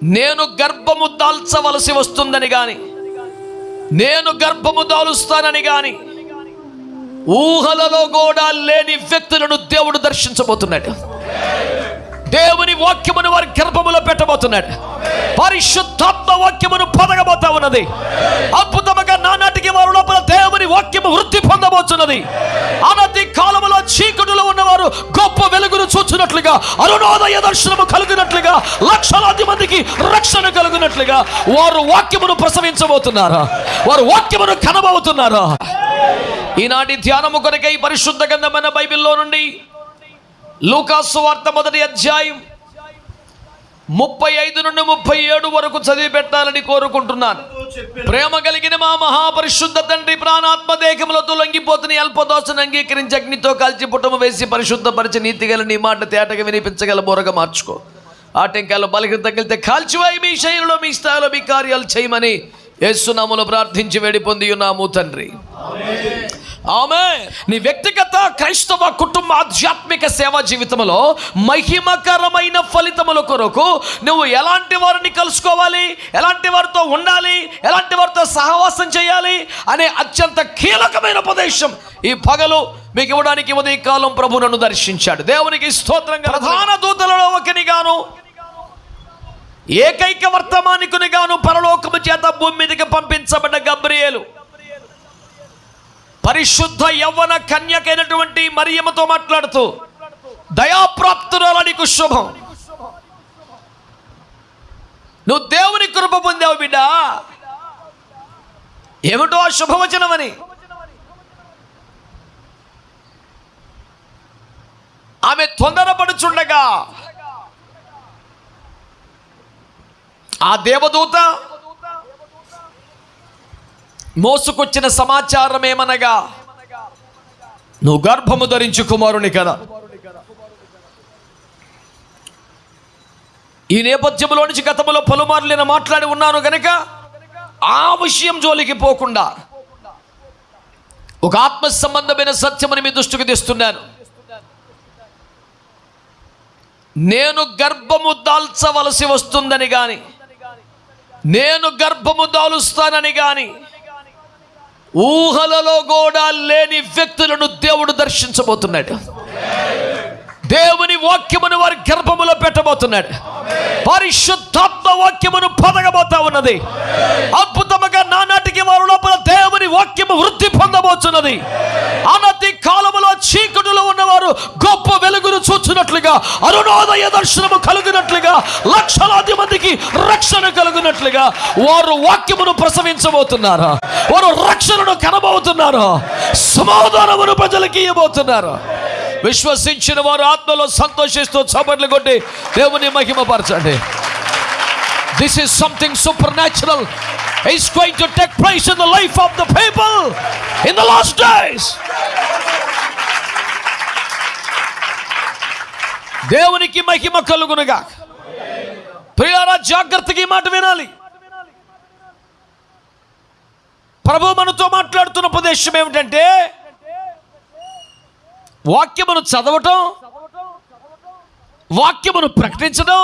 నేను గర్భము దాల్చవలసి వస్తుందని గాని, నేను గర్భము దాలుస్తానని గాని ఊహలలో కూడా లేని వ్యక్తులను దేవుడు దర్శించబోతున్నాడు. దేవుని వాక్యమును వారి గర్భములో పెట్టబోతున్నాడు. పరిశుద్ధాత్మ వాక్యమును పొదగబోతా ఉన్నది. అద్భుతముగా నానాటికి వారి లోపల దేవుని వాక్యము వృద్ధి పొందబోతున్నది. అనతి కాలములో చీకటిలో ఉన్నవారు గొప్ప వెలుగును చూచినట్లుగా, అరుణోదయ దర్శనము కలిగినట్లుగా, లక్షలాది మందికి రక్షణ కలిగినట్లుగా వారు వాక్యమును ప్రసవించబోతున్నారు. వారు వాక్యమును కనబోతున్నారు. ఈనాటి ధ్యానము కొరకై పరిశుద్ధ గ్రంథమైన బైబిల్లో నుండి లూకాసు సువార్త 1వ అధ్యాయం 35 నుండి 37 వరకు చదివి పెట్టాలని కోరుకుంటున్నాను. ప్రేమ కలిగిన మా మహాపరిశుద్ధ తండ్రి, ప్రాణాత్మ దేహములతో లొంగిపోతున్న అల్పదోషను అంగీకరించి అగ్నితో కాల్చి పుటము వేసి పరిశుద్ధపరిచి నీతిగల నీ మాట తేటగా వినిపించగల బోరగా మార్చుకో. ఆటంకాలు బలహీనత తగిలితే కాల్చివాయి మీ శైలిలో మీ స్థాయిలో మీ కార్యాలు చేయమని యేసునామములో ప్రార్థించి వేడి పొంది ఉన్నాము తండ్రి. ఆమేన్. నీ వ్యక్తిగత క్రైస్తవ కుటుంబ ఆధ్యాత్మిక సేవా జీవితంలో మహిమకరమైన ఫలితముల కొరకు నువ్వు ఎలాంటి వారిని కలుసుకోవాలి, ఎలాంటి వారితో ఉండాలి, ఎలాంటి వారితో సహవాసం చేయాలి అనే అత్యంత కీలకమైన ఉపదేశం ఈ పగలు మీకు ఇవ్వడానికి ఉదయకాలం ప్రభు నన్ను దర్శించాడు. దేవునికి స్తోత్రంగా. ప్రధాన దూతలలో ఒకనిగాను, ఏకైక వర్తమానికునిగాను పరలోకము చేత భూమి మీదకి పంపించబడ్డ గబ్రియేలు పరిశుద్ధ యవ్వన కన్యకైనటువంటి మరియమ్మతో మాట్లాడుతూ, దయాప్రాప్తురాలు నీకు శుభం, నువ్వు దేవుని కృప పొందావు బిడ్డ. ఏమిటో ఆ శుభవచనమని ఆమె తొందరపడుచుండగా ఆ దేవదూత మోసుకొచ్చిన సమాచారం ఏమనగా, నువ్వు గర్భము ధరించి కుమారుని కదా. ఈ నేపథ్యంలో నుంచి గతంలో పలుమార్లు నేను మాట్లాడి ఉన్నాను కనుక ఆ విషయం జోలికి పోకుండా ఒక ఆత్మ సంబంధమైన సత్యమని మీ దృష్టికి తెస్తున్నాను. నేను గర్భము దాల్చవలసి వస్తుందని గాని, నేను గర్భము దాలుస్తానని గాని ఊహలలో కూడా లేని వ్యక్తులను దేవుడు దర్శించబోతున్నాడు. దేవుని వాక్యమును వారి గర్భములో పెట్టబోతున్నాడు. పరిశుద్ధాత్మ వాక్యమును పొదగబోతా ఉన్నది. అద్భుతముగా నానాటికి వారి లోపల దేవుని వాక్యము వృద్ధి పొందబోతున్నది. అనతి కాలములో చీకటిలో ఉన్నవారు గొప్ప వెలుగును చూచినట్లుగా, అరుణోదయ దర్శనము కలిగినట్లుగా, లక్షలాది మందికి రక్షణ కలిగినట్లుగా వారు వాక్యమును ప్రసవించబోతున్నారు. వారు రక్షణను కనబోతున్నారు. సమాధానమును ప్రజలకి ఇవ్వబోతున్నారు. విశ్వసించిన వారు ఆత్మలో సంతోషిస్తూ చప్పట్లు కొట్టి దేవుని మహిమపరచండి. This is something supernatural is going to take place in the life of the people in the last days. దేవునికి మహిమ కలుగునుగా. ప్రియులారా, జాగ్రత్తగా ఈ మాట వినాలి. ప్రభు మనతో మాట్లాడుతున్న ఉపదేశం ఏమిటంటే, వాక్యమును చదవటం, వాక్యమును ప్రకటించడం,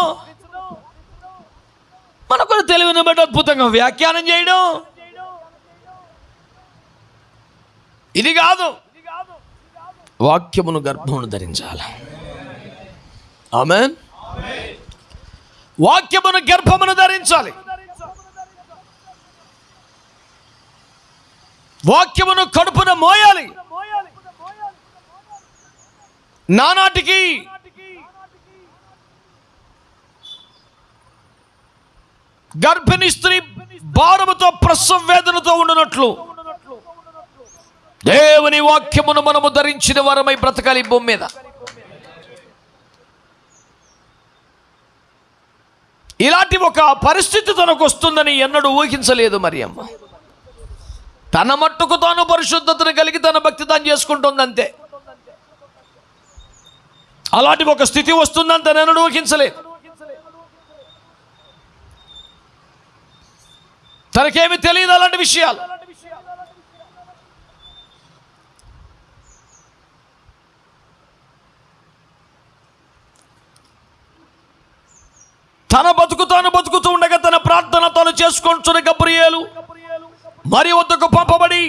మనకు తెలివిని బట్టి అద్భుతంగా వ్యాఖ్యానం చేయడం, ఇది కాదు. వాక్యమును గర్భమును ధరించాలి. ఆమేన్. వాక్యమును గర్భమును ధరించాలి. వాక్యమును కడుపున మోయాలి. నానాటికి గర్భిణీ స్త్రీ భారముతో ప్రసవ వేదనతో ఉండునట్లు దేవుని వాక్యమును మనము ధరించిన వారమై బ్రతకాలి భూమి మీద. ఇలాంటి ఒక పరిస్థితి తనకు వస్తుందని ఎన్నడూ ఊహించలేదు మరియమ్మ. తన మట్టుకు తాను పరిశుద్ధతను కలిగి తన భక్తి తాను చేసుకుంటుంది అంతే. అలాంటి ఒక స్థితి వస్తుందని తను ఎన్నడూ ఊహించలేదు. తనకేమి తెలియదు అలాంటి విషయాలు. తన బతుకు తాను బతుకుతూ చేసుకుంటున్న గబ్రియేలు మరి వద్దకు పంపబడి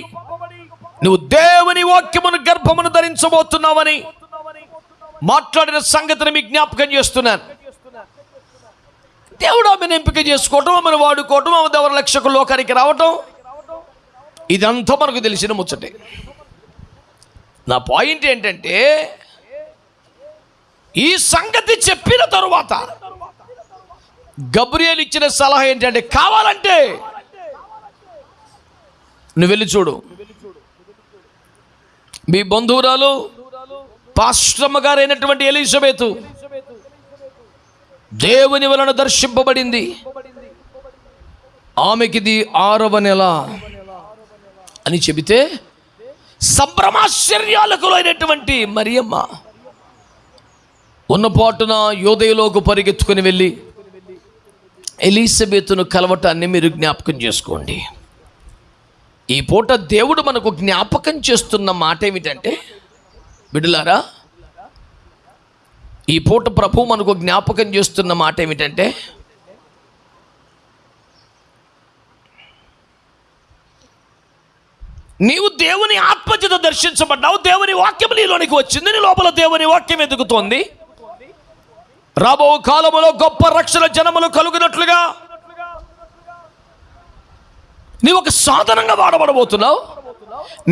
నువ్వు దేవుని వాక్యమును గర్భమును ధరించబోతున్నావని మాట్లాడిన సంగతిని మీకు జ్ఞాపకం చేస్తున్నాను. దేవుడు ఆమెను ఎంపిక చేసుకోవటం, ఆమెను వాడుకోవటం, ఆమె దేవర లక్షకు లోకానికి రావటం, ఇదంతా మనకు తెలిసిన ముచ్చటే. నా పాయింట్ ఏంటంటే, ఈ సంగతి చెప్పిన తరువాత గబ్రియేలు ఇచ్చిన సలహా ఏంటంటే, కావాలంటే నువ్వు వెళ్ళి చూడు, మీ బంధువురాలు పాస్టమ్మ గారైనటువంటి ఎలిజబెతు దేవుని వలన దర్శింపబడింది, ఆమెకిది 6వ నెల అని చెబితే సంభ్రమాశ్చర్యాలకు అయినటువంటి మరియమ్మ ఉన్నపాటున యోదయలోకి పరిగెత్తుకుని వెళ్ళి ఎలిజబెతును కలవటాన్ని మీరు జ్ఞాపకం చేసుకోండి. ఈ పూట దేవుడు మనకు జ్ఞాపకం చేస్తున్న మాట ఏమిటంటే, బిడ్డలారా, ఈ పూట ప్రభు మనకు జ్ఞాపకం చేస్తున్న మాట ఏమిటంటే, నీవు దేవుని ఆత్మచేత దర్శించబడ్డావు, దేవుని వాక్యం నీలోనికి వచ్చింది, నీ లోపల దేవుని వాక్యం ఎదుగుతోంది. రాబో కాలములో గొప్ప రక్షణ జనములు కలుగునట్లుగా నీవు ఒక సాధనంగా వాడబడబోతున్నావు.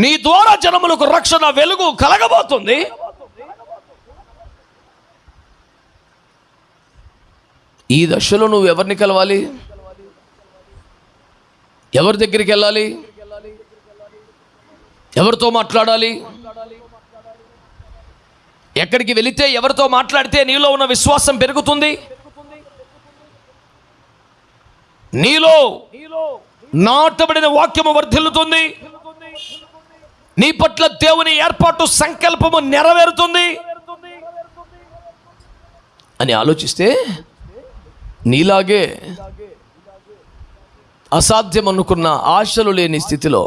నీ ద్వారా జనములకు రక్షణ వెలుగు కలగబోతుంది. ఈ దశలో నువ్వు ఎవరిని కలవాలి? ఎవరి దగ్గరికి వెళ్ళాలి? ఎవరితో మాట్లాడాలి? ఎక్కడికి వెళితే ఎవరితో మాట్లాడితే నీలో ఉన్న విశ్వాసం పెరుగుతుంది? నీలో నాటబడిన వాక్యము వర్ధిల్లుతుంది, నీ పట్ల దేవుని ఏర్పాటు సంకల్పము నెరవేరుతుంది అని ఆలోచిస్తే, నీలాగే అసాధ్యం అనుకున్న ఆశలు లేని స్థితిలో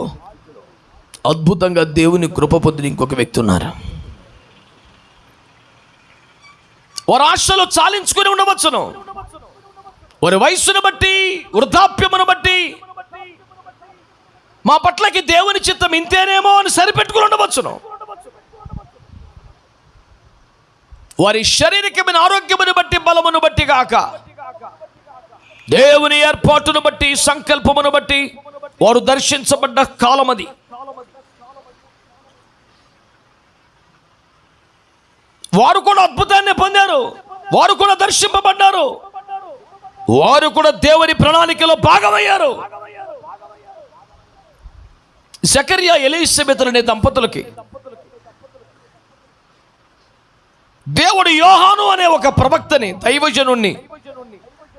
అద్భుతంగా దేవుని కృప పొందిన ఇంకొక వ్యక్తి ఉన్నారు. వారి ఆశలు చాలించుకుని ఉండవచ్చును, వారి వయస్సును బట్టి, వృద్ధాప్యమును బట్టి, మా పట్లకి దేవుని చిత్తం ఇంతేనేమో అని సరిపెట్టుకుని ఉండవచ్చును. వారి శారీరకమైన ఆరోగ్యమును బట్టి, బలమును బట్టి కాక, దేవుని ఏర్పాటును బట్టి, సంకల్పమును బట్టి వారు దర్శించబడ్డ కాలం అది. వారు కూడా అద్భుతాన్ని పొందారు, వారు కూడా దర్శింపబడ్డారు, వారు కూడా దేవుని ప్రణాళికలో భాగమయ్యారు. జకర్యా ఎలీషబెతులు అనే దంపతులకి దేవుడు యోహాను అనే ఒక ప్రవక్తని, దైవజనుణ్ణి,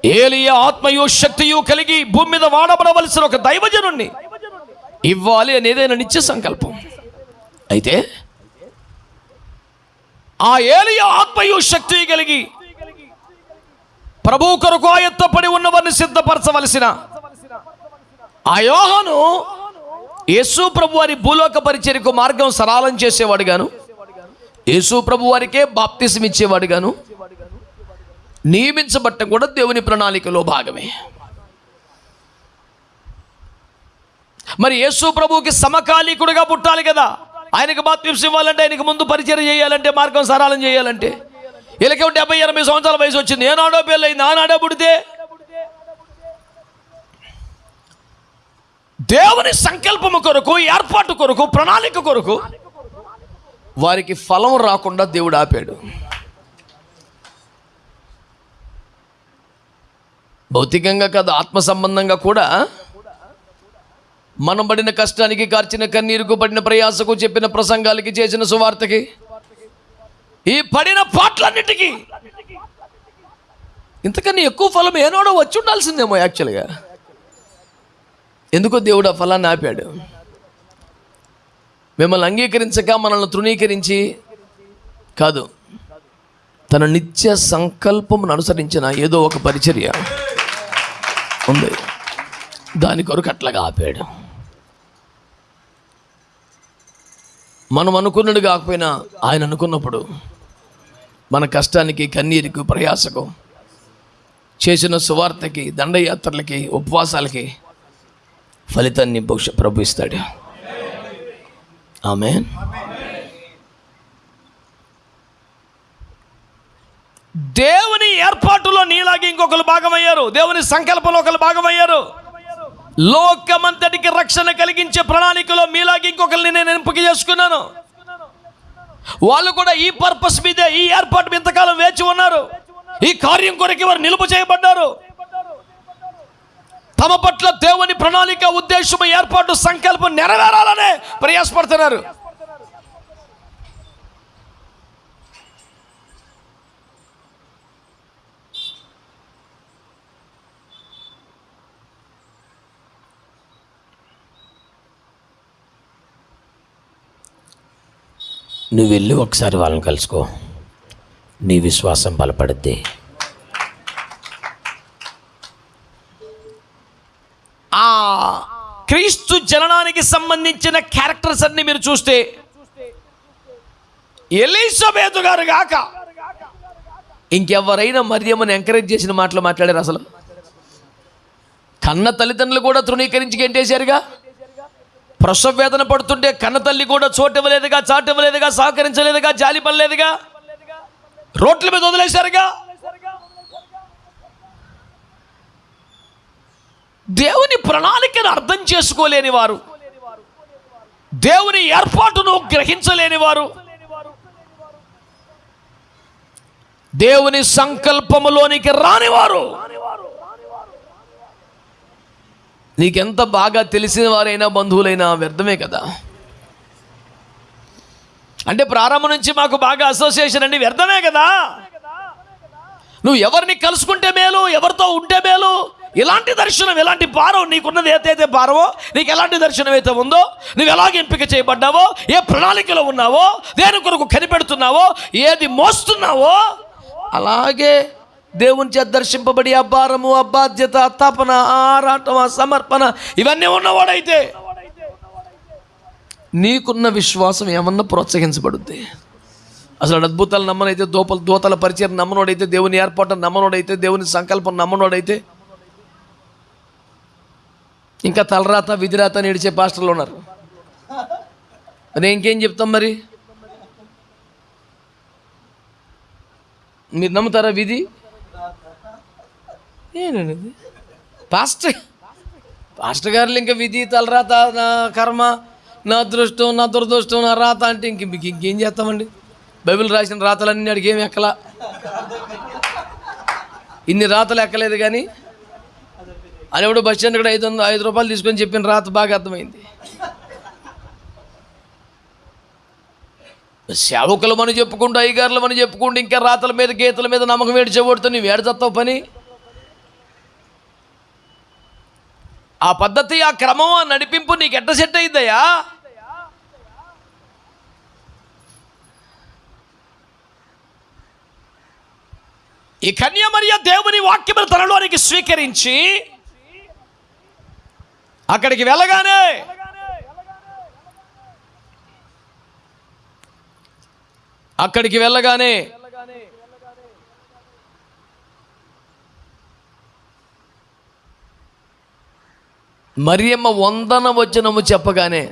ఏలియా ఆత్మయు శక్తియు కలిగి భూమి మీద వాడబడవలసిన ఒక దైవజనుణ్ణి ఇవ్వాలి అనేదైనా నిత్య సంకల్పం. అయితే ఆ ఏలియా ఆత్మయు శక్తి కలిగి ప్రభు కొరకు ఆయత్తపడి ఉన్నవారిని సిద్ధపరచవలసిన ఆ యోహాను యేసు ప్రభు వారి భూలోక పరిచర్యకు మార్గం సరళం చేసేవాడు గాను, యేసు ప్రభు వారికే బాప్తిసం ఇచ్చేవాడు గాను నియమించబట్టం కూడా దేవుని ప్రణాళికలో భాగమే. మరి యేసు ప్రభువుకి సమకాలీకుడుగా పుట్టాలి కదా. ఆయనకు బాప్తిసం ఇవ్వాలంటే, ఆయనకు ముందు పరిచర్య చేయాలంటే, మార్గం సరళం చేయాలంటే, వీళ్ళకి 70-80 సంవత్సరాల వయసు వచ్చింది, ఏనాడో పెళ్ళయింది, ఆనాడే పుడితే దేవుని సంకల్పము కొరకు, ఏర్పాటు కొరకు, ప్రణాళిక కొరకు వారికి ఫలం రాకుండా దేవుడు ఆపాడు. భౌతికంగా కాదు, ఆత్మ సంబంధంగా కూడా మనం పడిన కష్టానికి, కార్చిన కన్నీరుకు, పడిన ప్రయాసకు, చెప్పిన ప్రసంగాలకి, చేసిన సువార్తకి, ఈ పడిన పాటలన్నిటికీ ఇంతకన్నా ఎక్కువ ఫలం ఏనాడో వచ్చి ఉండాల్సిందేమో యాక్చువల్గా. ఎందుకో దేవుడు ఆ ఫలాన్ని ఆపాడు. మిమ్మల్ని అంగీకరించక, మనల్ని తృణీకరించి కాదు, తన నిత్య సంకల్పమును అనుసరించిన ఏదో ఒక పరిచర్య ఉంది, దాని కొరకు అట్లాగా ఆపాడు. మనం అనుకున్నది కాకపోయినా ఆయన అనుకున్నప్పుడు మన కష్టానికి, కన్నీరుకు, ప్రయాసకు, చేసిన సువార్తకి, దండయాత్రలకి, ఉపవాసాలకి ఫలితాన్ని బహుశా ప్రభు ఇస్తాడు. ఆమేన్. దేవుని ఏర్పాటులో నీలాగే ఇంకొకరు భాగమయ్యారు. దేవుని సంకల్పంలో ఒకరు భాగమయ్యారు. లోకమంతటికి రక్షణ కలిగించే ప్రణాళికలో మీలాగే ఇంకొకరిని నేను ఎంపిక చేసుకున్నాను. వాళ్ళు కూడా ఈ పర్పస్ మీదే, ఈ ఏర్పాటు మీద ఇంతకాలం వేచి ఉన్నారు. ఈ కార్యం కొరకు వారు నిలుపు చేయబడ్డారు. తమ పట్ల దేవుని ప్రణాళిక, ఉద్దేశం, ఏర్పాటు, సంకల్పం నెరవేరాలనే ప్రయాసపడుతున్నారు. నువ్వు వెళ్ళి ఒకసారి వాళ్ళని కలుసుకో, నీ విశ్వాసం బలపడుద్ది. ఆ క్రీస్తు జననానికి సంబంధించిన క్యారెక్టర్స్ అన్ని మీరు చూస్తే ఎలిజబెత్ గారు కాక ఇంకెవరైనా మరియమ్మని ఎంకరేజ్ చేసిన మాటలు మాట్లాడారు? అసలు కన్న తల్లిదండ్రులు కూడా తృణీకరించి గెంటేశారుగా. ప్రసవ వేదన పడుతుంటే కన్న తల్లి కూడా చోటివ్వలేదుగా, చాటివ్వలేదుగా, సహకరించలేదుగా, జాలి పడలేదుగా, రోడ్ల మీద వదిలేశారుగా. దేవుని ప్రణాళికను అర్థం చేసుకోలేని వారు, దేవుని ఏర్పాటును గ్రహించలేని వారు, దేవుని సంకల్పములోనికి రానివారు, నీకెంత బాగా తెలిసిన వారైనా బంధువులైనా వ్యర్థమే కదా. అంటే ప్రారంభం నుంచి మాకు బాగా అసోసియేషన్ అండి, వ్యర్థమే కదా. నువ్వు ఎవరిని కలుసుకుంటే మేలు, ఎవరితో ఉంటే మేలు, ఇలాంటి దర్శనం, ఎలాంటి భారం నీకున్నది, ఏదైతే భారమో, నీకు ఎలాంటి దర్శనం అయితే ఉందో, నువ్వు ఎలాగ ఎంపిక చేయబడ్డావో, ఏ ప్రణాళికలో ఉన్నావో, దేని కొరకు కనిపెడుతున్నావో, ఏది మోస్తున్నావో, అలాగే దేవుని చేత దర్శింపబడి ఆ భారము, ఆ బాధ్యత, ఆ తపన, ఆ ఆరాటం, ఆ సమర్పణ ఇవన్నీ ఉన్నవాడైతే నీకున్న విశ్వాసం ఏమన్నా ప్రోత్సహించబడుద్ది. అసలు అద్భుతాలు నమ్మనైతే, దూతల పరిచయం నమ్మనోడైతే, దేవుని ఏర్పాటు నమ్మనోడైతే, దేవుని సంకల్పం నమ్మనోడైతే, ఇంకా తలరాత విధిరాత నేడిచే పాస్టర్లు ఉన్నారు. మరి ఇంకేం చెప్తాం? మరి మీరు నమ్ముతారా విధి? ఏనండి పాస్టర్ గారు ఇంకా విధి, తలరాత, నా కర్మ, నా అదృష్టం, నా దురదృష్టం, నా రాత అంటే ఇంకేం చేస్తామండి? బైబిల్ రాసిన రాతలన్నీ అడిగి ఏమి ఎక్కలా. ఇన్ని రాతలు ఎక్కలేదు కానీ అని ఎవడో బస్ స్టాండ్ కూడా 5 రూపాయలు తీసుకొని చెప్పిన రాత బాగా అర్థమైంది. సేవకులు మనం చెప్పుకుంటూ, అయ్యగారులు మనం చెప్పుకుంటూ, ఇంకా రాతల మీద, గీతల మీద నమ్మకం ఏడ్చబడుతూ నువ్వు ఏడ్చేస్తావు పని. ఆ పద్ధతి, ఆ క్రమం, ఆ నడిపింపు నీకు ఎట్ట సెట్ అయిందయ్యా? ఈ కన్యమరియ దేవుని వాక్యమును తనలోనికి స్వీకరించి అక్కడికి వెళ్ళగానే మరియమ్మ వందన వచనము చెప్పగానే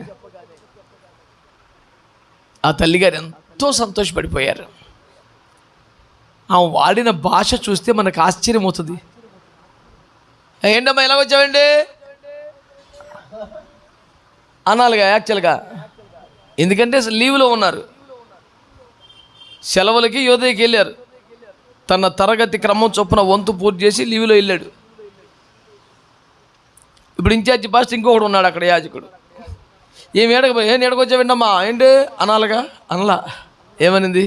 ఆ తల్లిగారు ఎంతో సంతోషపడిపోయారు. ఆ వాడిన భాష చూస్తే మనకు ఆశ్చర్యం అవుతుంది. ఏంటమ్మా ఎలా వచ్చావండి అనాలిగా యాక్చువల్గా, ఎందుకంటే లీవ్లో ఉన్నారు, సెలవులకి యోదయకి వెళ్ళారు. తన తరగతి క్రమం చొప్పున వంతు పూర్తి చేసి లీవ్లో వెళ్ళాడు. ఇప్పుడు ఇన్ఛార్జి పాస్టర్ ఇంకొకడు ఉన్నాడు అక్కడ, యాజకుడు. ఏం ఏడకొచ్చావండమ్మా ఏంటి అనాలిగా? అనలా. ఏమనింది?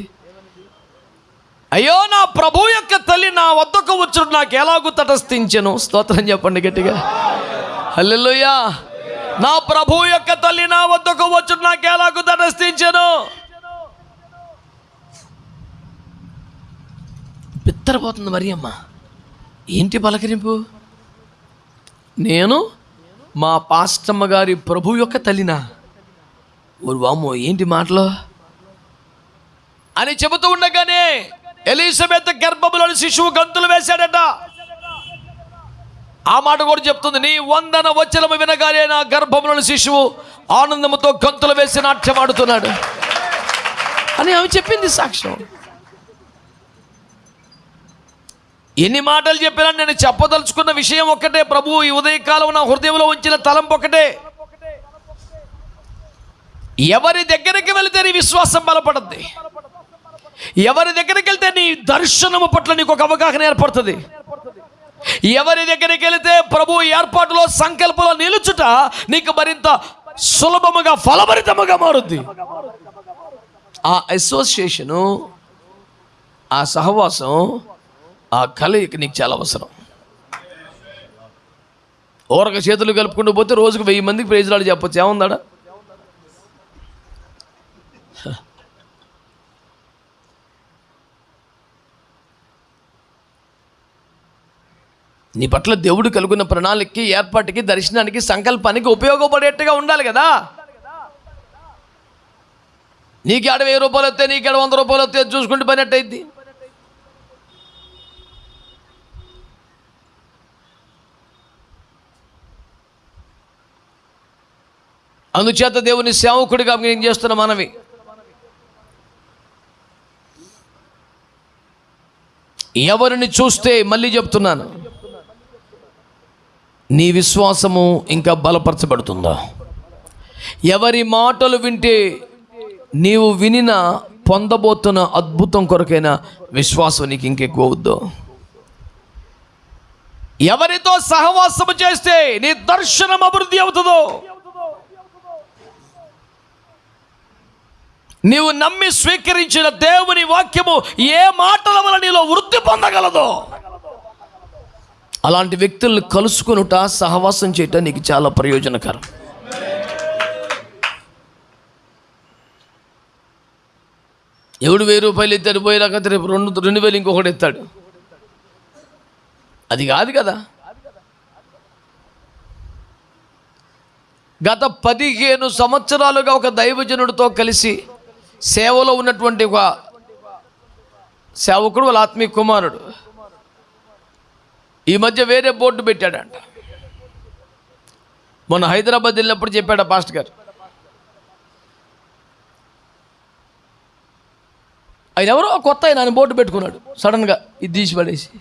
అయ్యో నా ప్రభు యొక్క తల్లి నా వద్దకు వచ్చుడు నాకు ఎలాగూ తటస్థించెను. స్తోత్రం చెప్పండి గట్టిగా. హల్లెలూయా. నా ప్రభు యొక్క తల్లి నా వద్దకు వచ్చుడు నాకు ఎలాగూ తటస్థించెను. బిత్తరపోతుంది మరియమ్మ. ఏంటి పలకరింపు? నేను మా పాస్టమ్మ గారి ప్రభు యొక్క తల్లినా? ఓ వామ్మో ఏంటి మాటలు అని చెబుతూ ఉండగానే ఎలిజబెత్ గర్భంలోని శిశువు గంతులు వేశాడట. ఆ మాట కూడా చెప్తుంది, నీ వందన వచనము వినగానే నా గర్భంలోని శిశువు ఆనందముతో గంతులు వేసి నాట్యమాడుతున్నాడు అని ఆమె చెప్పింది సాక్ష్యం. ఎన్ని మాటలు చెప్పినా నేను చెప్పదలుచుకున్న విషయం ఒక్కటే. ప్రభు ఈ ఉదయకాలం నా హృదయంలో ఉంచిన తలంపు ఒకటే, ఎవరి దగ్గరికి వెళితే నీ విశ్వాసం బలపడుద్ది, ఎవరి దగ్గరికి వెళ్తే నీ దర్శనము పట్ల నీకు ఒక అవగాహన ఏర్పడుతుంది, ఎవరి దగ్గరికి వెళితే ప్రభు ఏర్పాటులో సంకల్పంలో నిలుచుట నీకు మరింత సులభముగా ఫలభరితముగా మారుద్ది. ఆ అసోసియేషను, ఆ సహవాసం, ఆ కలయిక నీకు చాలా అవసరం. ఓరక చేతులు కలుపుకుంటూ పోతే రోజుకు 1000 మందికి ప్రైజ్లాడు చెప్పొచ్చు, ఏముందాడా? నీ పట్ల దేవుడు కలుగున్న ప్రణాళికకి, ఏర్పాటుకి, దర్శనానికి, సంకల్పానికి ఉపయోగపడేట్టుగా ఉండాలి కదా. నీకేడ 1000 రూపాయలు వస్తే, నీకేడ 100 రూపాయలు వస్తే చూసుకుంటూ పనినట్టయిద్ది. అందుచేత దేవుని సేవకుడిగా నేను చేస్తున్న మనవి, ఎవరిని చూస్తే, మళ్ళీ చెప్తున్నాను, నీ విశ్వాసము ఇంకా బలపరచబడుతుందా? ఎవరి మాటలు వింటే నీవు వినిన పొందబోతున్న అద్భుతం కొరకైన విశ్వాసం నీకు ఇంకెక్కువ అవుద్దో? ఎవరితో సహవాసము చేస్తే నీ దర్శనం అభివృద్ధి అవుతుందో? నీవు నమ్మి స్వీకరించిన దేవుని వాక్యము ఏ మాటల వల్ల నీలో వృద్ధి పొందగలదో అలాంటి వ్యక్తులను కలుసుకునుట, సహవాసం చేయటం నీకు చాలా ప్రయోజనకరం. ఎవడు 1000 రూపాయలు ఎత్తాడు, పోయినాక రేపు 2000 ఇంకొకటి ఎత్తాడు. అది కాదు కదా. గత 15 సంవత్సరాలుగా ఒక దైవజనుడితో కలిసి సేవలో ఉన్నటువంటి ఒక సేవకుడు, వాళ్ళ ఆత్మీయ కుమారుడు ఈ మధ్య వేరే బోర్డు పెట్టాడంట. మొన్న హైదరాబాద్ వెళ్ళినప్పుడు చెప్పాడు పాస్టర్ గారు, ఆయన ఎవరో కొత్త ఆయన బోర్డు పెట్టుకున్నాడు. సడన్గా ఇది తీసి పడేసి,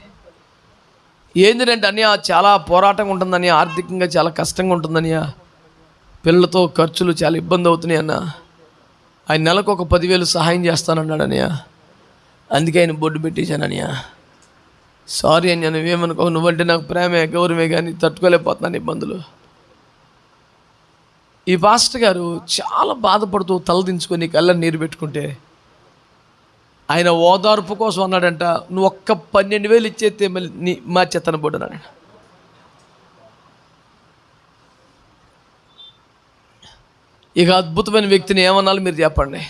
ఏంటంటే అన్నయ్య చాలా పోరాటంగా ఉంటుందని, ఆర్థికంగా చాలా కష్టంగా ఉంటుందని, పిల్లలతో ఖర్చులు చాలా ఇబ్బంది అవుతున్నాయి అన్న, ఆయన నెలకు ఒక 10,000 సహాయం చేస్తానన్నాడు అన్నయ్య, అందుకే ఆయన బోర్డు పెట్టేశాను అన్నయ్య. సారీ అన్నయ్య, నువ్వేమనుకో, నువ్వంటే నాకు ప్రేమే గౌరవమే, కానీ తట్టుకోలేకపోతున్నాను ఇబ్బందులు. ఈ పాస్టర్ గారు చాలా బాధపడుతూ తలదించుకొని కళ్ళ నీరు పెట్టుకుంటే ఆయన ఓదార్పు కోసం అన్నాడంట, నువ్వు ఒక్క 12,000 ఇచ్చేస్తే మళ్ళీ మా చెత్తన బోర్డు అన్నాడు. ఇక అద్భుతమైన వ్యక్తిని ఏమన్నాలో మీరు చెప్పండి.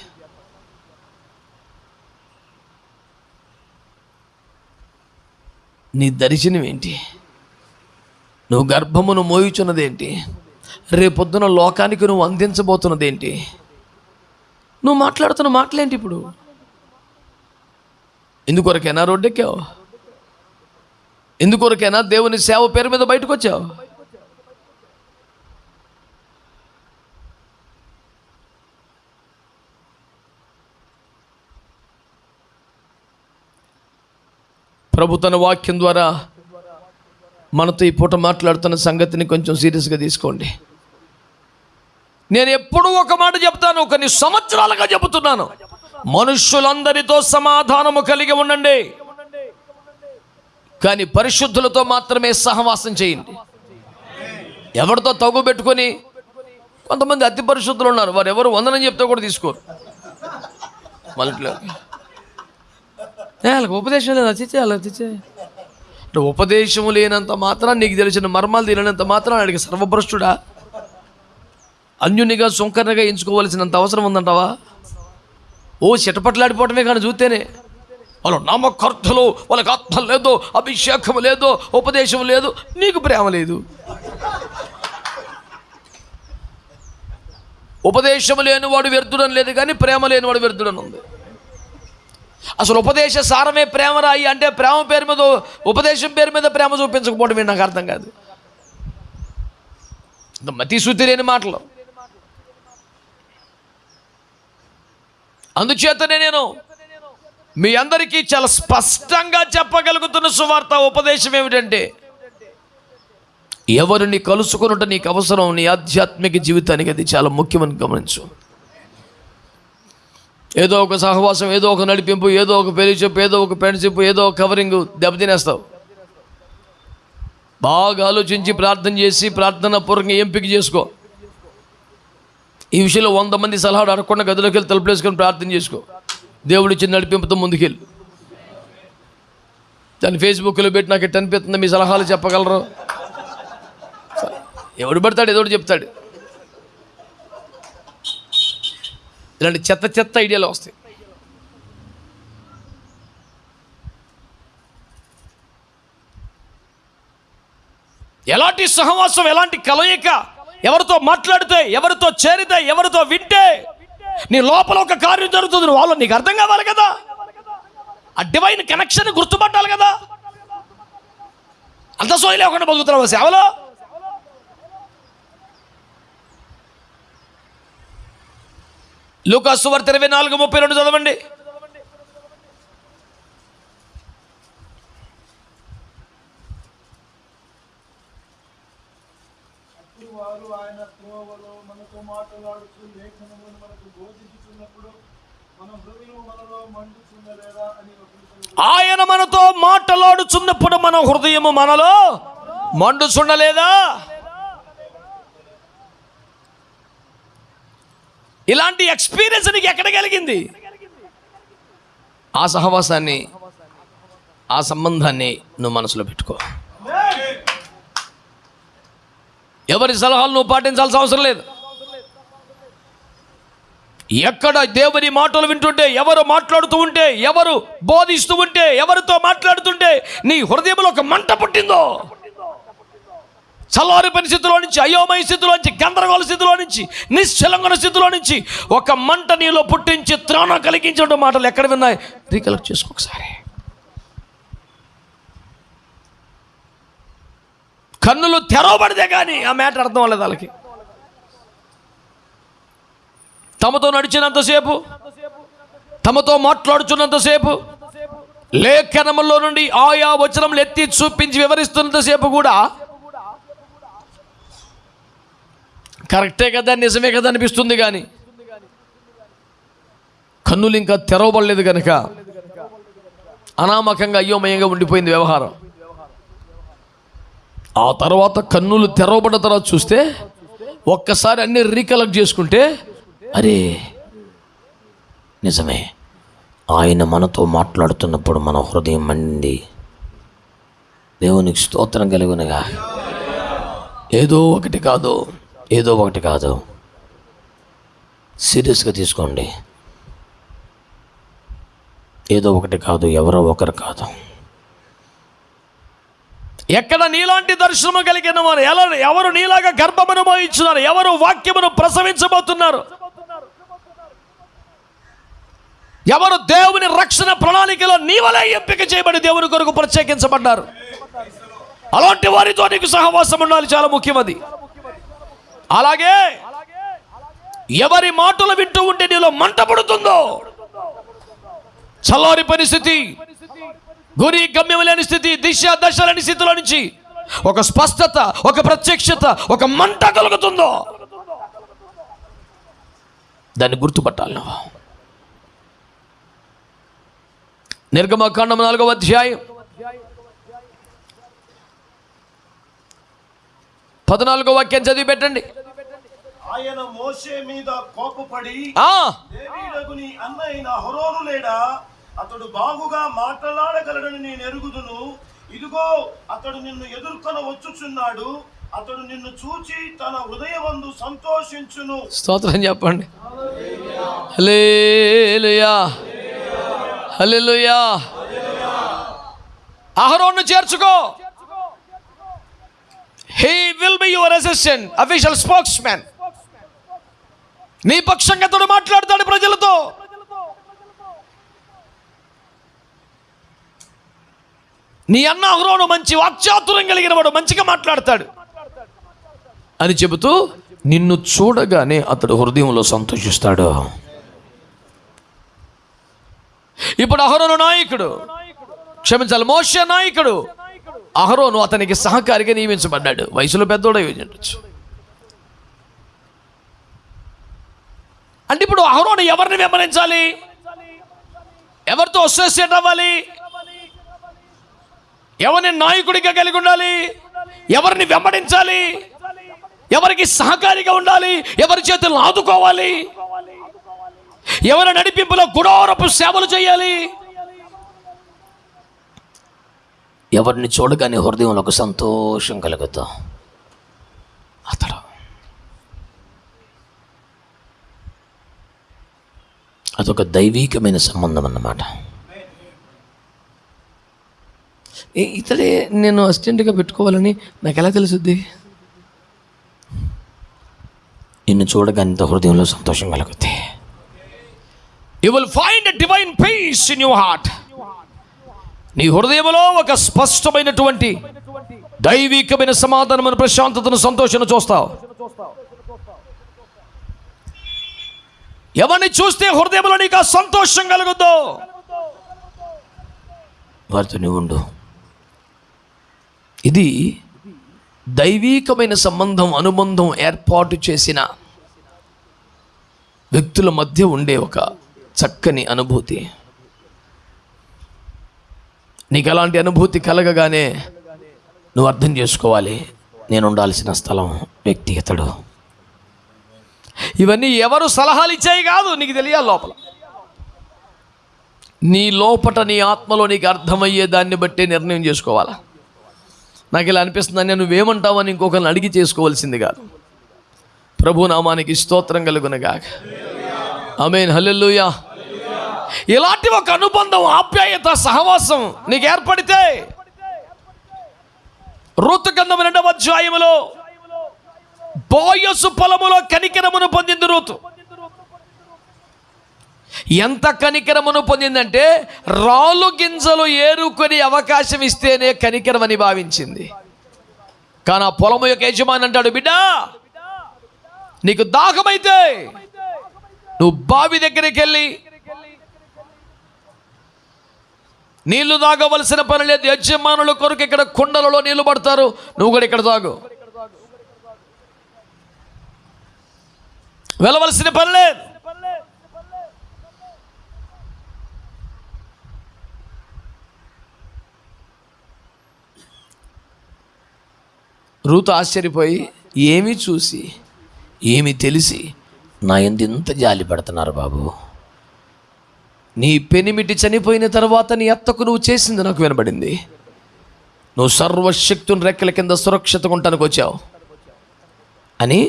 నీ దర్శనం ఏంటి? నువ్వు గర్భమును మోయుచున్నదేంటి? రేపొద్దున లోకానికి నువ్వు అందించబోతున్నదేంటి? నువ్వు మాట్లాడుతున్న మాటలేంటి? ఇప్పుడు ఎందుకొరకైనా రోడ్డెక్కావు? ఎందుకొరకైనా దేవుని సేవ పేరు మీద బయటకు వచ్చావు? ప్రభు తన వాక్యం ద్వారా మనతో ఈ పూట మాట్లాడుతున్న సంగతిని కొంచెం సీరియస్గా తీసుకోండి. నేను ఎప్పుడూ ఒక మాట చెప్తాను, కొన్ని సంవత్సరాలుగా చెబుతున్నాను, మనుష్యులందరితో సమాధానము కలిగి ఉండండి, కానీ పరిశుద్ధులతో మాత్రమే సహవాసం చేయండి. ఎవరితో తగు పెట్టుకొని, కొంతమంది అతి పరిశుద్ధులు ఉన్నారు, వారు ఎవరు వందనం చెప్తే కూడా తీసుకోరు. మళ్ళీ వాళ్ళకి ఉపదేశం లేదు, అతిచ్చే అలా అతిచ్చే అంటే ఉపదేశము లేనంత మాత్రం, నీకు తెలిసిన మర్మాలు తెలియనంత మాత్రం వాడికి సర్వభ్రష్టుడా? అన్యునిగా సుంకరగా ఎంచుకోవాల్సినంత అవసరం ఉందంటావా? ఓ చిటపట్లాడిపోవటమే కానీ చూస్తేనే వాళ్ళు నామకర్తలు, వాళ్ళకి ఆత్మ లేదు, అభిషేకం లేదు, ఉపదేశం లేదు, నీకు ప్రేమ లేదు. ఉపదేశం లేనివాడు వ్యర్థుడని లేదు, కానీ ప్రేమ లేనివాడు వ్యర్థుడని ఉంది. అసలు ఉపదేశ సారమే ప్రేమ రాయి అంటే, ప్రేమ పేరు మీద, ఉపదేశం పేరు మీద ప్రేమ చూపించకపోవడం నాకు అర్థం కాదు. మతిశుద్ధి లేని మాటలు. అందుచేతనే నేను మీ అందరికీ చాలా స్పష్టంగా చెప్పగలుగుతున్న సువార్త ఉపదేశం ఏమిటంటే, ఎవరిని కలుసుకున్నట్టు నీకు అవసరం, నీ ఆధ్యాత్మిక జీవితానికి అది చాలా ముఖ్యమని గమనించు. ఏదో ఒక సహవాసం, ఏదో ఒక నడిపింపు, ఏదో ఒక పెళ్లి చెప్పు, ఏదో ఒక ఫ్రెండ్షిప్, ఏదో ఒక కవరింగ్ దెబ్బతినేస్తావు. బాగా ఆలోచించి ప్రార్థన చేసి ప్రార్థన పూర్వకంగా ఎంపిక చేసుకో. ఈ విషయంలో 100 మంది సలహాలు అడగకుండా గదిలోకి వెళ్ళి తలుపులేసుకొని ప్రార్థన చేసుకో. దేవుడు ఇచ్చిన నడిపింపుతో ముందుకెళ్ళి దాన్ని ఫేస్బుక్లో పెట్టి నాకు ఎట్ట అనిపిస్తుంది, మీ సలహాలు చెప్పగలరు? ఎవడు పడతాడు, ఏదో చెప్తాడు. ఇలాంటి చెత్త చెత్త ఐడియాలు వస్తాయి. ఎలాంటి సహవాసం, ఎలాంటి కలయిక, ఎవరితో మాట్లాడితే, ఎవరితో చేరితే, ఎవరితో వింటే నీ లోపల ఒక కార్యం జరుగుతుంది. వాళ్ళు నీకు అర్థం కావాలి కదా, ఆ డివైన్ కనెక్షన్ గుర్తుపట్టాలి కదా. అంత సోయి లేకుండా బతుకుతున్నావు సేవలో. లూకా సువార్త 24:32 చదవండి. ఆయన మనతో మాట్లాడుచున్నప్పుడు మన హృదయము మనలో మండుచుండలేదా? ఇలాంటి ఎక్స్పీరియన్స్ నీకు ఎక్కడ కలిగింది? ఆ సహవాసాన్ని, ఆ సంబంధాన్ని నువ్వు మనసులో పెట్టుకో. ఎవరి సలహాలు నువ్వు పాటించాల్సిన అవసరం లేదు. ఎక్కడ దేవుని మాటలు వింటుంటే, ఎవరు మాట్లాడుతూ ఉంటే, ఎవరు బోధిస్తూ ఉంటే, ఎవరితో మాట్లాడుతుంటే నీ హృదయంలో ఒక మంట పుట్టిందో, చల్లారిపోయిన స్థితిలో నుంచి, అయోమయ స్థితిలో నుంచి, గందరగోళ స్థితిలో నుంచి, నిశ్చలంగన స్థితిలో నుంచి ఒక మంట నీలో పుట్టించి త్రాణ కలిగించే మాటలు ఎక్కడ విన్నాయి? రీకలెక్ట్ చేసుకో ఒకసారి. కన్నులు తెరవబడితే కానీ ఆ మ్యాటర్ అర్థం అవ్వలేదు వాళ్ళకి. తమతో నడిచినంతసేపు, తమతో మాట్లాడుచున్నంతసేపు, లేఖనములో నుండి ఆయా వచనములు ఎత్తి చూపించి వివరిస్తున్నంతసేపు కూడా కరెక్టే కదా, నిజమే కదా అనిపిస్తుంది. కానీ కన్నులు ఇంకా తెరవబడలేదు కనుక అనామకంగా అయోమయంగా ఉండిపోయింది వ్యవహారం. ఆ తర్వాత కన్నులు తెరవబడిన తర్వాత చూస్తే, ఒక్కసారి అన్ని రీకలెక్ట్ చేసుకుంటే, అరే నిజమే, ఆయన మనతో మాట్లాడుతున్నప్పుడు మన హృదయం మండి. దేవునికి స్తోత్రం కలుగునగా. ఏదో ఒకటి కాదు, ఏదో ఒకటి కాదు, సీరియస్గా తీసుకోండి. ఏదో ఒకటి కాదు, ఎవరో ఒకరు కాదు. ఎక్కడ నీలాంటి దర్శనము కలిగిన వారు, ఎవరు నీలాగా గర్భమును మోయించున్నారు, ఎవరు వాక్యమును ప్రసవించబోతున్నారు, ఎవరు దేవుని రక్షణ ప్రణాళికలో నీవలే ఎంపిక చేయబడి దేవుని కొరకు ప్రత్యేకించబడ్డారు, అలాంటి వారితో నీకు సహవాసం ఉండాలి, చాలా ముఖ్యమది. అలాగే ఎవరి మాటలు వింటూ ఉంటే నీలో మంట పడుతుందో, చల్లారి పరిస్థితి, గురి గమ్యం లేని స్థితి, దిశ దశ లేని స్థితిలో నుంచి ఒక స్పష్టత, ఒక ప్రత్యక్షత, ఒక మంట కలుగుతుందో, దాన్ని గుర్తుపట్టాలి నువ్వు. నిర్గమకాండం 4వ అధ్యాయం 14వ వాక్యం చదివి పెట్టండి. ఆయన మోషే మీద కోపపడి, లేవీయులగుని అన్నయ్య అహరోను లేడా, అతడు బాగుగా మాట్లాడగలడని నేను ఎరుగుదును. ఇదిగో అతడు నిన్ను ఎదుర్కొన వచ్చుచున్నాడు, అతడు నిన్ను చూచి తన హృదయమందు సంతోషించును. స్తోత్రం చెప్పండి. హల్లెలూయా, హల్లెలూయా. అహరోను చేర్చుకో. He will be your assistant, official spokesman. నీ పక్షంగా అతడు మాట్లాడతాడు ప్రజలతో. నీ అన్న అహరోను మంచి వాక్చాతుర్యం కలిగిన వాడు, మంచిగా మాట్లాడతాడు. అని చెబుతూ నిన్ను చూడగానే అతడు హృదయంలో సంతోషిస్తాడు. ఇప్పుడు అహరోను నాయకుడు, క్షమించాలి, మోషే నాయకుడు. అహరోను అతనికి సహకారిగా నియమించబడ్డాడు. వయసులో పెద్దోడు అయి ఉండొచ్చు. అంటే ఇప్పుడు అహరోను ఎవరిని వెంబడించాలి? ఎవరితో అసోసియేట్ అవ్వాలి? ఎవరిని నాయకుడిగా కలిగి ఉండాలి? ఎవరిని వెంబడించాలి? ఎవరికి సహకారిగా ఉండాలి? ఎవరి చేతులను ఆదుకోవాలి? ఎవరి నడిపింపులో గుడారపు సేవలు చేయాలి? ఎవరిని చూడగానే హృదయంలో ఒక సంతోషం కలుగుతాం. అదొక దైవీకమైన సంబంధం అన్నమాట. ఇతడే నేను అసిస్టెంట్గా పెట్టుకోవాలని నాకు ఎలా తెలుసుద్ది? నిన్ను చూడగానే హృదయంలో సంతోషం కలుగుతుంది. You will find a divine piece in your heart. నీ హృదయంలో ఒక స్పష్టమైనటువంటి దైవికమైన సమాధానమైన ప్రశాంతతను, సంతోషాన్ని చూస్తావు. ఎవరిని చూస్తే హృదయంలో నీకు ఆ సంతోషం కలుగుద్దో వారితో నువ్వు ఉండు. ఇది దైవీకమైన సంబంధం, అనుబంధం ఏర్పాటు చేసిన వ్యక్తుల మధ్య ఉండే ఒక చక్కని అనుభూతి. నీకు అలాంటి అనుభూతి కలగగానే నువ్వు అర్థం చేసుకోవాలి, నేను ఉండాల్సిన స్థలం వ్యక్తిగతుడు. ఇవన్నీ ఎవరు సలహాలు ఇచ్చాయి కాదు, నీకు తెలియాలి. లోపల నీ లోపట నీ ఆత్మలో నీకు అర్థమయ్యే దాన్ని బట్టే నిర్ణయం చేసుకోవాలా. నాకు ఇలా అనిపిస్తుందని నువ్వేమంటావు అని ఇంకొకరిని అడిగి చేసుకోవాల్సింది కాదు. ప్రభు నామానికి స్తోత్రం కలుగునుగాక. ఆమేన్, హల్లెలూయా. ఇలాంటి ఒక అనుబంధం, ఆప్యాయత, సహవాసం నీకు ఏర్పడితే రూతు గ్రంథం 2వ అధ్యాయములో బోయసు పొలములో కనికరమును పొందింది రూతు. ఎంత కనికరమును పొందిందంటే రాళ్ళు గింజలు ఏరుకొని అవకాశం ఇస్తేనే కనికరం అని భావించింది. కానీ ఆ పొలము యొక్క యజమాని అంటాడు, బిడ్డ నీకు దాహమైతే నువ్వు బావి దగ్గరికి వెళ్ళి నీళ్లు తాగవలసిన పని లేదు. యజమానుల కొరకు ఇక్కడ కుండలలో నీళ్లు పడతారు, నువ్వు కూడా ఇక్కడ తాగు. వెళ్ళవలసిన పని లేదు. రూతు ఆశ్చర్యపోయి ఏమి చూసి ఏమి తెలిసి నా యందు ఇంత జాలి పడుతున్నారు బాబు, నీ పెనిమిటి చనిపోయిన తర్వాత నీ అత్తకు నువ్వు చేసింది నాకు వినబడింది. నువ్వు సర్వశక్తుని రెక్కల కింద సురక్షితంగా ఉండటానికి వచ్చావు అని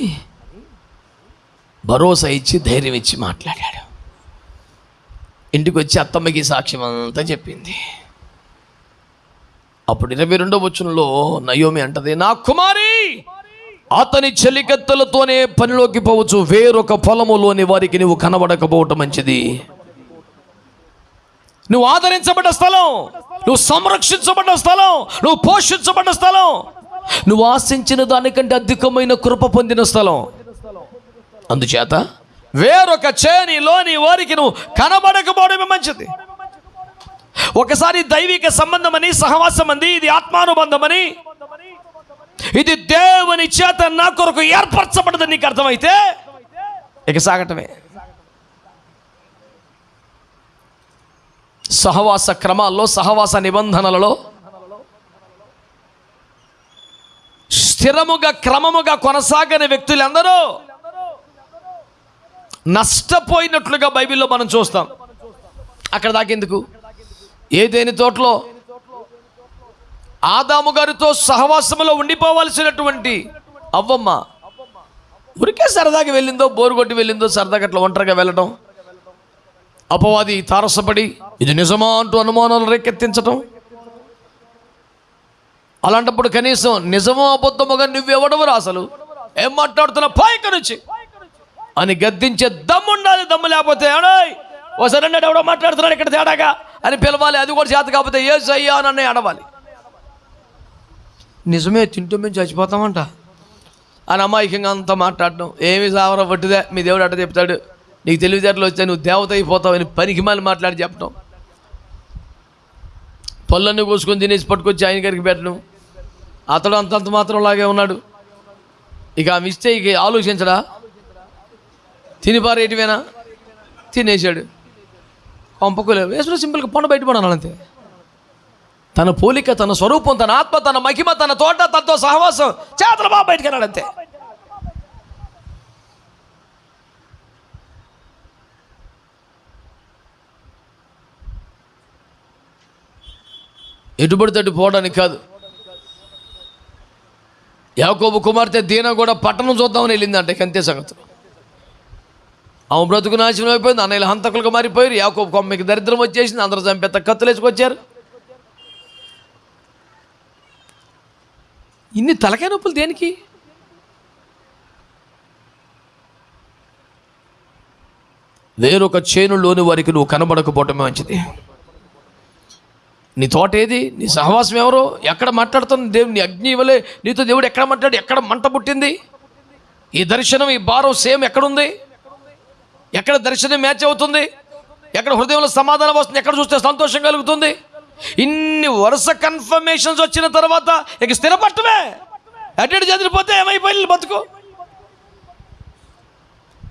భరోసా ఇచ్చి ధైర్యం ఇచ్చి మాట్లాడాడు. ఇంటికి వచ్చి అత్తమ్మకి సాక్ష్యం అంతా చెప్పింది. అప్పుడు 22వ వచనంలో నయోమి అంటది, నా కుమారి అతని చెలికత్తెలతోనే పనిలోకి పోవచ్చు, వేరొక పొలములోని వారికి నువ్వు కనబడకపోవటం మంచిది. నువ్వు ఆదరించబడ్డ స్థలం, నువ్వు సంరక్షించబడ్డ స్థలం, నువ్వు పోషించబడ్డ స్థలం, నువ్వు ఆశించిన దానికంటే అధికమైన కృప పొందిన స్థలం. అందుచేత వేరొక చేనిలోని వారికి నువ్వు కనబడకపోవడమే మంచిది. ఒకసారి దైవిక సంబంధం అని, సహవాసం అంది, ఇది ఆత్మానుబంధం అని, ఇది దేవుని చేత నా కొరకు ఏర్పరచబడదని నీకు అర్థమైతే ఇక సాగటమే. సహవాస క్రమాల్లో, సహవాస నిబంధనలలో స్థిరముగా క్రమముగా కొనసాగని వ్యక్తులందరూ నష్టపోయినట్లుగా బైబిల్లో మనం చూస్తాం. అక్కడ దాకెందుకు, ఏదేని తోటలో ఆదాము గారితో సహవాసములో ఉండిపోవాల్సినటువంటి అవ్వమ్మ ఊరికే సరదాగా వెళ్ళిందో, బోరు కొట్టి వెళ్ళిందో, సరదాగా అట్లా ఒంటరిగా వెళ్ళటం, అపవాది తారసపడి ఇది నిజమా అంటూ అనుమానాలు రేకెత్తించటం. అలాంటప్పుడు కనీసం నిజమో అబద్ధముగా నువ్వెవడవరా, అసలు ఏం మాట్లాడుతున్నా పైక నుంచి అని గద్దించే దమ్ము ఉండాలి. దమ్ము లేకపోతే ఓసారి ఎవడో మాట్లాడుతున్నాడు ఇక్కడ తేడాగా అని పిలవాలి. అది కూడా చేత కాకపోతే యేసయ్యా అని అడవాలి. నిజమే, తింటూ మేము చచ్చిపోతామంట, అని అమాయకంగా అంతా మాట్లాడడం, ఏమి సావర పట్టుదే మీ దేవుడు అట్ట చెప్తాడు, నీకు తెలివితేటలు వచ్చాయి, నువ్వు దేవత అయిపోతావు అని పనికి మాలి మాట్లాడి చెప్పడం, పళ్ళన్నీ కోసుకొని తినేసి పట్టుకొచ్చి ఆయన గారికి పెట్టడం. అతడు అంతంత మాత్రం లాగే ఉన్నాడు. ఇక ఆమె ఇస్తే ఇక ఆలోచించడా, తినిపారేటివేనా, తినేసాడు. పంపకోలేదు, వేసుకుని సింపుల్గా పండు బయటపడాలి అంతే. తన పోలిక, తన స్వరూపం, తన ఆత్మ, తన మహిమ, తన తోట, తనతో సహవాసం చేతల బాబు బయటకు వెళ్ళాడు అంతే. ఎటుబడితే అటు పోవడానికి కాదు. యాకోబు కుమార్తె దీన కూడా పట్టణం చూద్దామని వెళ్ళిందంటే అంతే సంగతులు. ఆమె బ్రతుకు నాశనం అయిపోయింది, అన్నయ్యలు హంతకులుగా మారిపోయారు, యాకోబు కొమ్మకి దరిద్రం వచ్చేసింది, అందరూ చంపేత కత్తులేసుకొచ్చారు. ఇన్ని తలకాయ నొప్పులు దేనికి? వేరొక చేనులోని వారికి నువ్వు కనబడకపోవటమే మంచిది. నీ తోట ఏది, నీ సహవాసం ఎవరో, ఎక్కడ మాట్లాడుతున్న దేవుడు, నీ అగ్ని ఇవ్వలే నీతో దేవుడు ఎక్కడ మాట్లాడి, ఎక్కడ మంట పుట్టింది, ఈ దర్శనం, ఈ భారం సేమ్ ఎక్కడుంది, ఎక్కడ దర్శనం మ్యాచ్ అవుతుంది, ఎక్కడ హృదయంలో సమాధానం వస్తుంది, ఎక్కడ చూస్తే సంతోషం కలుగుతుంది. ఇన్ని వరుస కన్ఫర్మేషన్స్ వచ్చిన తర్వాత ఇక స్థిరపట్టమే. అటు చదిరిపోతే ఏమైపోయింది బతుకు.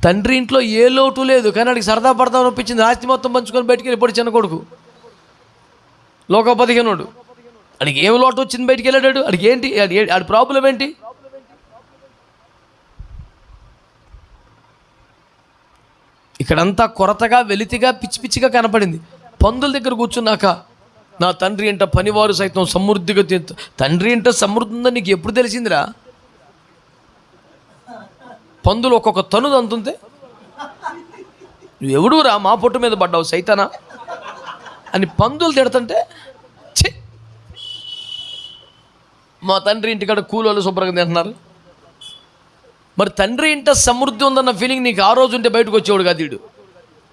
తండ్రి ఇంట్లో ఏ లోటు లేదు, కానీ అడిగి సరదా పడతా అనిపించింది. ఆస్తి మొత్తం పంచుకొని బయటికి వెళ్ళిపోయి చిన్న కొడుకు లోకోపదిహేనోడు, అడిగి ఏం లోటు వచ్చింది బయటికి వెళ్ళాడు. అడిగి ఏంటి, ఆడి ప్రాబ్లం ఏంటి? ఇక్కడంతా కొరతగా, వెలితిగా, పిచ్చి పిచ్చిగా కనపడింది. పందుల దగ్గర కూర్చున్నాక నా తండ్రి ఇంట పనివారు సైతం సమృద్ధిగా తండ్రి ఇంట సమృద్ధి ఉందని నీకు ఎప్పుడు తెలిసిందిరా? పందులు ఒక్కొక్క తను అంతుంటే నువ్వు ఎవడురా మా పొట్టు మీద పడ్డావు సైతానా అని పందులు తిడుతుంటే, ఛీ, మా తండ్రి ఇంటికాడ కూలోళ్ళు శుభ్రంగా తింటున్నారు. మరి తండ్రి ఇంట సమృద్ధి ఉందన్న ఫీలింగ్ నీకు ఆ రోజు ఉంటే బయటకు వచ్చేవాడు కాదు వీడు.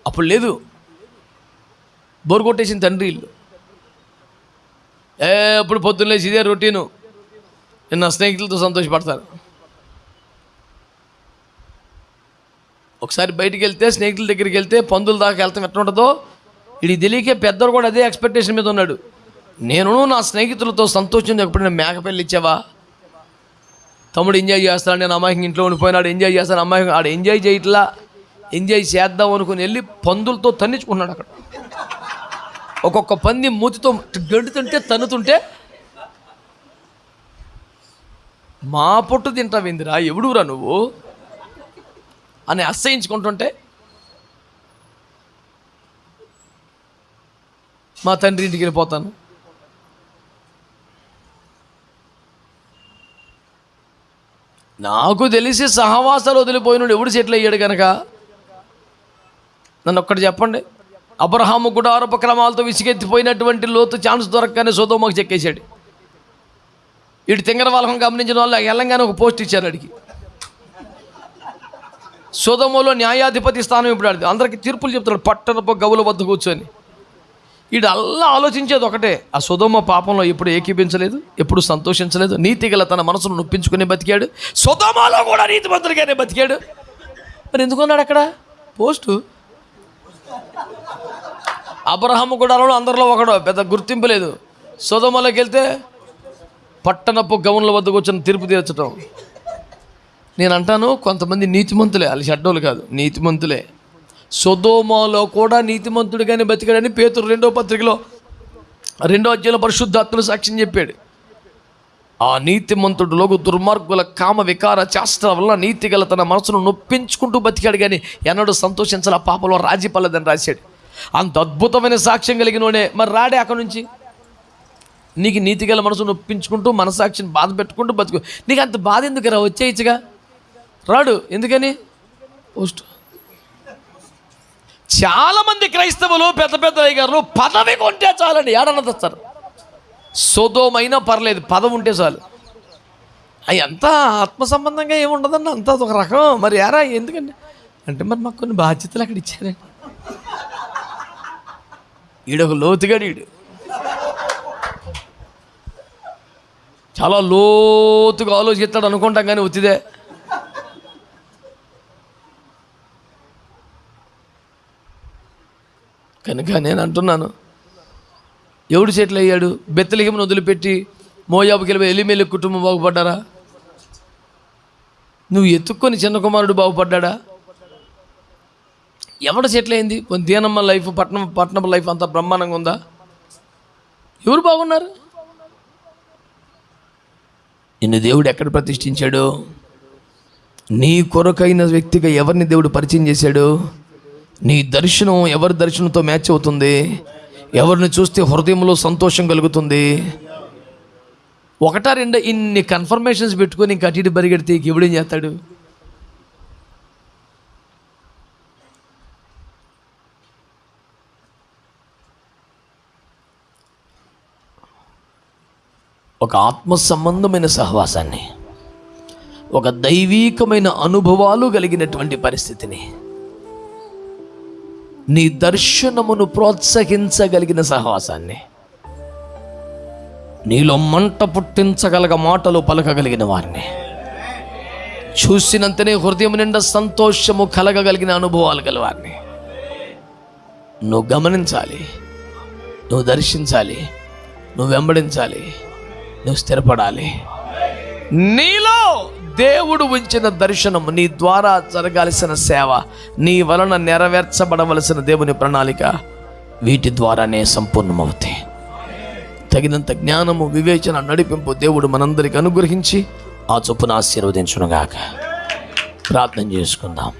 అప్పుడు లేదు, బోరు కొట్టేసిన తండ్రి ఇల్లు. ఎప్పుడు పొద్దున్నేసి ఇదే రొటీను. నిన్న స్నేహితులతో సంతోషపడతారు. ఒకసారి బయటికి వెళ్తే, స్నేహితుల దగ్గరికి వెళ్తే, పందుల దాకా వెళ్తాం ఎట్లా ఉంటుందో ఇది తెలియకే పెద్దలు కూడా అదే ఎక్స్పెక్టేషన్ మీద ఉన్నాడు. నేను నా స్నేహితులతో సంతోషం ఎప్పుడైనా మేకపిల్లి ఇచ్చావా? తమ్ముడు ఎంజాయ్ చేస్తాను, నేను అమ్మాయికి ఇంట్లో ఉండిపోయినాడు, ఎంజాయ్ చేస్తాను, అమ్మాయి ఆడు ఎంజాయ్ చేయట్లా, ఎంజాయ్ చేద్దాం అనుకుని వెళ్ళి పందులతో తన్నించుకున్నాడు. అక్కడ ఒక్కొక్క పంది మూతితో గంటుతుంటే, తన్నుతుంటే, మా పొట్టు తింటావిందిరా, ఎవడురా నువ్వు అని అసహించుకుంటుంటే, మా తండ్రి ఇంటికి వెళ్ళిపోతాను. నాకు తెలిసి సహవాసాలు వదిలిపోయినాడు ఎవడు సెటిల్ అయ్యాడు కనుక. నన్ను ఒక్కటి చెప్పండి, అబ్రహాము గుడారపు క్రమాలతో విసిగెత్తిపోయినటువంటి లోతు ఛాన్స్ దొరకగానే సొదొమకు చెక్కేశాడు. ఇటు తింగర వాళ్ళం గమనించిన వాళ్ళు వెళ్ళంగానే ఒక పోస్ట్ ఇచ్చారు అడిగి. సొదొమలో న్యాయాధిపతి స్థానం ఇప్పుడు ఆడిది, అందరికీ తీర్పులు చెప్తాడు పట్టణపు గవుల వద్ద కూర్చొని. వీడు అల్లా ఆలోచించేది ఒకటే, ఆ సొదొమ పాపంలో ఎప్పుడు ఏకీపించలేదు, ఎప్పుడు సంతోషించలేదు, నీతిగల తన మనసును నొప్పించుకుని బతికాడు. సొదొమలో కూడా నీతిమంతుడిగానే బతికాడు. మరి ఎందుకున్నాడు అక్కడ పోస్టు? అబ్రహాము గుడారంలో అందరిలో ఒకడు, పెద్ద గుర్తింపు లేదు. సొదొమలోకి వెళ్తే పట్టణపు గవుల వద్ద కూర్చొని తీర్పు తీర్చడం. నేను అంటాను, కొంతమంది నీతిమంతులే, వాళ్ళు షడ్డోలు కాదు, నీతిమంతులే. సొదొమలో కూడా నీతిమంతుడిగానే బతికాడని పేతురు 2వ పత్రికలో 2వ అధ్యాయంలో పరిశుద్ధాత్మను సాక్ష్యం చెప్పాడు. ఆ నీతిమంతుడిలోకి దుర్మార్గుల కామ వికార చేష్టల వల్ల నీతిగల తన మనసును నొప్పించుకుంటూ బతికాడు, కానీ ఎన్నడూ సంతోషించాలి, ఆ పాపంలో రాజీ పడలేదని రాశాడు. అంత అద్భుతమైన సాక్ష్యం కలిగినోడే మరి రాడే అక్కడి నుంచి. నీకు నీతిగల మనసు నొప్పించుకుంటూ మనసాక్షిని బాధ పెట్టుకుంటూ బతుకు. నీకు అంత బాధ ఎందుకు రా, వచ్చేయచ్చుగా. రాడు, ఎందుకని పోస్ట్. చాలామంది క్రైస్తవులు పెద్ద పెద్ద అయ్యగారు పదవి కొంటే చాలండి, ఏడన్నా తెస్తారు. సొదొమైనా పర్లేదు, పదవి ఉంటే చాలు. అవి అంతా ఆత్మ సంబంధంగా ఏముండదండి, అంతా ఒక రకం. మరి యారా ఎందుకండి అంటే, మరి మాకు కొన్ని బాధ్యతలు అక్కడ ఇచ్చారండి. ఈడొక లోతుగాడు, ఈడు చాలా లోతుగా ఆలోచిస్తాడు అనుకుంటాం, కానీ ఉత్తిదే కనుక నేను అంటున్నాను, ఎవడు సెటిల్ అయ్యాడు? బెత్లెహేమును వదిలిపెట్టి మోయాబుకి వెళ్ళి ఎలీమెలెకు కుటుంబం బాగుపడ్డారా? నువ్వు ఎత్తుక్కొని చిన్న కుమారుడు బాగుపడ్డా? ఎవడ సెటిల్ అయింది? దీనమ్మ లైఫ్, పట్టణం లైఫ్ అంతా బ్రహ్మాండంగా ఉందా? ఎవరు బాగున్నారు? నిన్ను దేవుడు ఎక్కడ ప్రతిష్ఠించాడు? నీ కొరకైన వ్యక్తిగా ఎవరిని దేవుడు పరిచయం చేశాడు? నీ దర్శనం ఎవరి దర్శనంతో మ్యాచ్ అవుతుంది? ఎవరిని చూస్తే హృదయంలో సంతోషం కలుగుతుంది? ఒకటా రెండా ఇన్ని కన్ఫర్మేషన్స్ పెట్టుకొని ఇంక అటు ఇటు పరిగెడితే ఎవడేం చేస్తాడు? ఒక ఆత్మ సంబంధమైన సహవాసాన్ని, ఒక దైవీకమైన అనుభవాలు కలిగినటువంటి పరిస్థితిని, నీ దర్శనమును ప్రోత్సహించగలిగిన సహవాసాన్ని, నీలో మంట పుట్టించగలగ మాటలు పలకగలిగిన వారిని, చూసినంతనే హృదయం నిండా సంతోషము కలగగలిగిన అనుభవాలు గలవారిని నువ్వు గమనించాలి, నువ్వు దర్శించాలి, నువ్వు వెంబడించాలి, నువ్వు స్థిరపడాలి. నీలో దేవుడు ఉంచిన దర్శనం, నీ ద్వారా జరగాల్సిన సేవ, నీ వలన నెరవేర్చబడవలసిన దేవుని ప్రణాళిక, వీటి ద్వారానే సంపూర్ణమవుతాయి. తగినంత జ్ఞానము, వివేచన, నడిపింపు దేవుడు మనందరికి అనుగ్రహించి ఆ చొప్పున ఆశీర్వదించునుగాక. ప్రార్థన చేసుకుందాం.